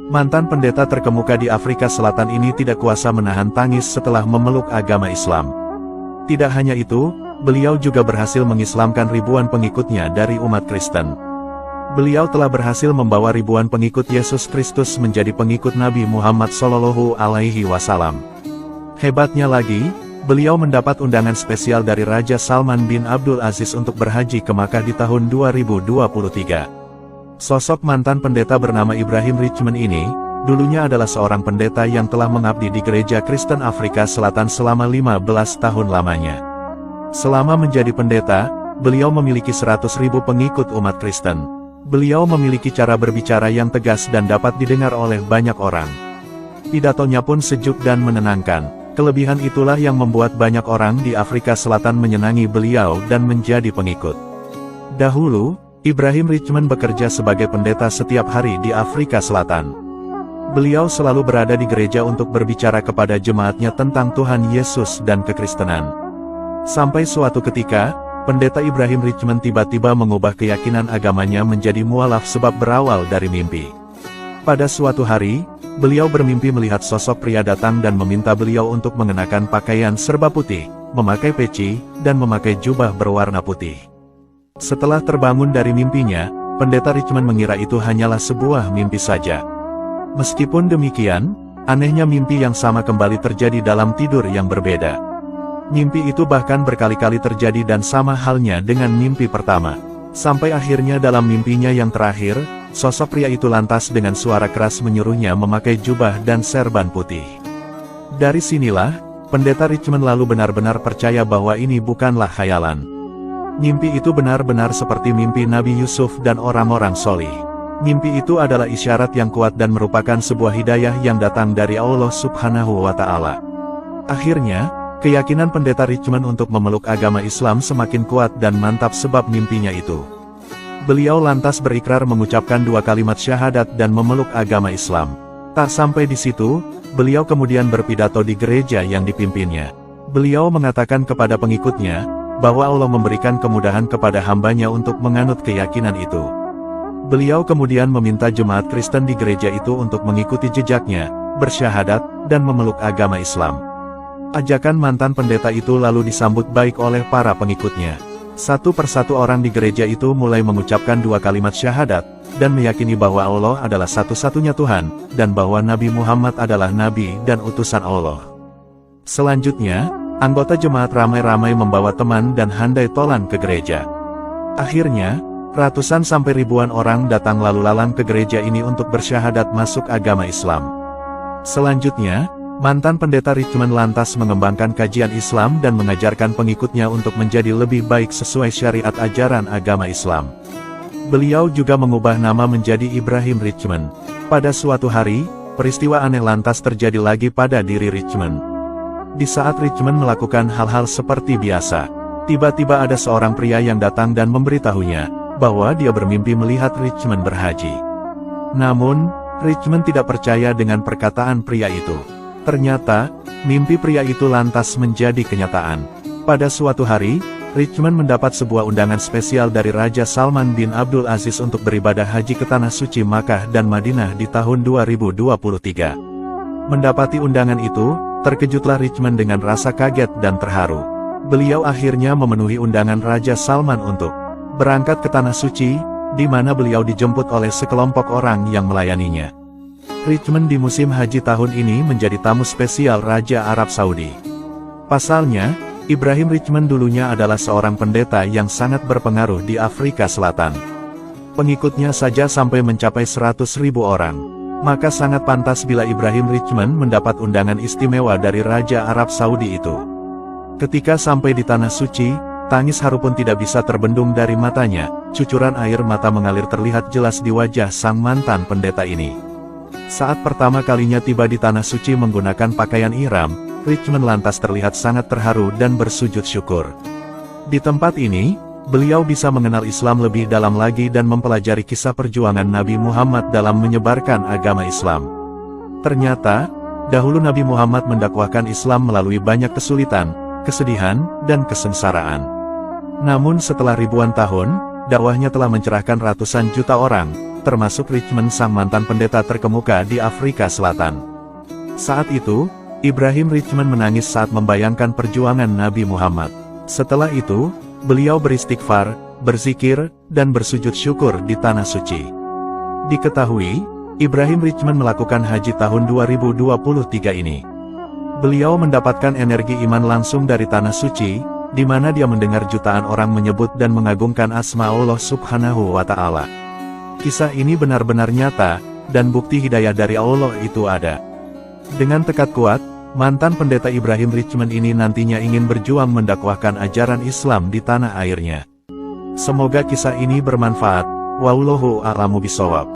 Mantan pendeta terkemuka di Afrika Selatan ini tidak kuasa menahan tangis setelah memeluk agama Islam. Tidak hanya itu, beliau juga berhasil mengislamkan ribuan pengikutnya dari umat Kristen. Beliau telah berhasil membawa ribuan pengikut Yesus Kristus menjadi pengikut Nabi Muhammad SAW. Hebatnya lagi, beliau mendapat undangan spesial dari Raja Salman bin Abdul Aziz untuk berhaji ke Makkah di tahun 2023. Sosok mantan pendeta bernama Ibrahim Richman ini, dulunya adalah seorang pendeta yang telah mengabdi di Gereja Kristen Afrika Selatan selama 15 tahun lamanya. Selama menjadi pendeta, beliau memiliki 100.000 pengikut umat Kristen. Beliau memiliki cara berbicara yang tegas dan dapat didengar oleh banyak orang. Pidatonya pun sejuk dan menenangkan. Kelebihan itulah yang membuat banyak orang di Afrika Selatan menyenangi beliau dan menjadi pengikut. Dahulu, Ibrahim Richman bekerja sebagai pendeta setiap hari di Afrika Selatan. Beliau selalu berada di gereja untuk berbicara kepada jemaatnya tentang Tuhan Yesus dan kekristenan. Sampai suatu ketika, pendeta Ibrahim Richman tiba-tiba mengubah keyakinan agamanya menjadi mualaf sebab berawal dari mimpi. Pada suatu hari, beliau bermimpi melihat sosok pria datang dan meminta beliau untuk mengenakan pakaian serba putih, memakai peci, dan memakai jubah berwarna putih. Setelah terbangun dari mimpinya, pendeta Richman mengira itu hanyalah sebuah mimpi saja. Meskipun demikian, anehnya mimpi yang sama kembali terjadi dalam tidur yang berbeda. Mimpi itu bahkan berkali-kali terjadi dan sama halnya dengan mimpi pertama. Sampai akhirnya dalam mimpinya yang terakhir, sosok pria itu lantas dengan suara keras menyuruhnya memakai jubah dan serban putih. Dari sinilah, pendeta Richman lalu benar-benar percaya bahwa ini bukanlah khayalan. Mimpi itu benar-benar seperti mimpi Nabi Yusuf dan orang-orang solih. Mimpi itu adalah isyarat yang kuat dan merupakan sebuah hidayah yang datang dari Allah Subhanahu wa Ta'ala. Akhirnya, keyakinan pendeta Richman untuk memeluk agama Islam semakin kuat dan mantap sebab mimpinya itu. Beliau lantas berikrar mengucapkan 2 kalimat syahadat dan memeluk agama Islam. Tak sampai di situ, beliau kemudian berpidato di gereja yang dipimpinnya. Beliau mengatakan kepada pengikutnya, bahwa Allah memberikan kemudahan kepada hambanya untuk menganut keyakinan itu. Beliau kemudian meminta jemaat Kristen di gereja itu untuk mengikuti jejaknya, bersyahadat, dan memeluk agama Islam. Ajakan mantan pendeta itu lalu disambut baik oleh para pengikutnya. Satu persatu orang di gereja itu mulai mengucapkan 2 kalimat syahadat, dan meyakini bahwa Allah adalah satu-satunya Tuhan, dan bahwa Nabi Muhammad adalah Nabi dan utusan Allah. Selanjutnya, anggota jemaat ramai-ramai membawa teman dan handai tolan ke gereja. Akhirnya, ratusan sampai ribuan orang datang lalu lalang ke gereja ini untuk bersyahadat masuk agama Islam. Selanjutnya, mantan pendeta Richman lantas mengembangkan kajian Islam dan mengajarkan pengikutnya untuk menjadi lebih baik sesuai syariat ajaran agama Islam. Beliau juga mengubah nama menjadi Ibrahim Richman. Pada suatu hari, peristiwa aneh lantas terjadi lagi pada diri Richman. Di saat Richman melakukan hal-hal seperti biasa, tiba-tiba ada seorang pria yang datang dan memberitahunya bahwa dia bermimpi melihat Richman berhaji. Namun, Richman tidak percaya dengan perkataan pria itu. Ternyata, mimpi pria itu lantas menjadi kenyataan. Pada suatu hari, Richman mendapat sebuah undangan spesial dari Raja Salman bin Abdul Aziz untuk beribadah haji ke Tanah Suci Makkah dan Madinah di tahun 2023. Mendapati undangan itu, terkejutlah Richman dengan rasa kaget dan terharu. Beliau akhirnya memenuhi undangan Raja Salman untuk berangkat ke Tanah Suci, di mana beliau dijemput oleh sekelompok orang yang melayaninya. Richman di musim haji tahun ini menjadi tamu spesial Raja Arab Saudi. Pasalnya, Ibrahim Richman dulunya adalah seorang pendeta yang sangat berpengaruh di Afrika Selatan. Pengikutnya saja sampai mencapai 100.000 orang. Maka sangat pantas bila Ibrahim Richman mendapat undangan istimewa dari Raja Arab Saudi itu. Ketika sampai di Tanah Suci, tangis haru pun tidak bisa terbendung dari matanya, cucuran air mata mengalir terlihat jelas di wajah sang mantan pendeta ini. Saat pertama kalinya tiba di Tanah Suci menggunakan pakaian ihram, Richman lantas terlihat sangat terharu dan bersujud syukur. Di tempat ini, beliau bisa mengenal Islam lebih dalam lagi dan mempelajari kisah perjuangan Nabi Muhammad dalam menyebarkan agama Islam. Ternyata, dahulu Nabi Muhammad mendakwahkan Islam melalui banyak kesulitan, kesedihan, dan kesengsaraan. Namun setelah ribuan tahun, dakwahnya telah mencerahkan ratusan juta orang, termasuk Richmond sang mantan pendeta terkemuka di Afrika Selatan. Saat itu, Ibrahim Richmond menangis saat membayangkan perjuangan Nabi Muhammad. Setelah itu, beliau beristighfar, berzikir, dan bersujud syukur di Tanah Suci. Diketahui, Ibrahim Richmond melakukan haji tahun 2023 ini. Beliau mendapatkan energi iman langsung dari Tanah Suci, di mana dia mendengar jutaan orang menyebut dan mengagungkan asma Allah Subhanahu wa Ta'ala. Kisah ini benar-benar nyata, dan bukti hidayah dari Allah itu ada. Dengan tekad kuat, mantan pendeta Ibrahim Richmond ini nantinya ingin berjuang mendakwahkan ajaran Islam di tanah airnya. Semoga kisah ini bermanfaat. Wallahu a'lamu bishawab.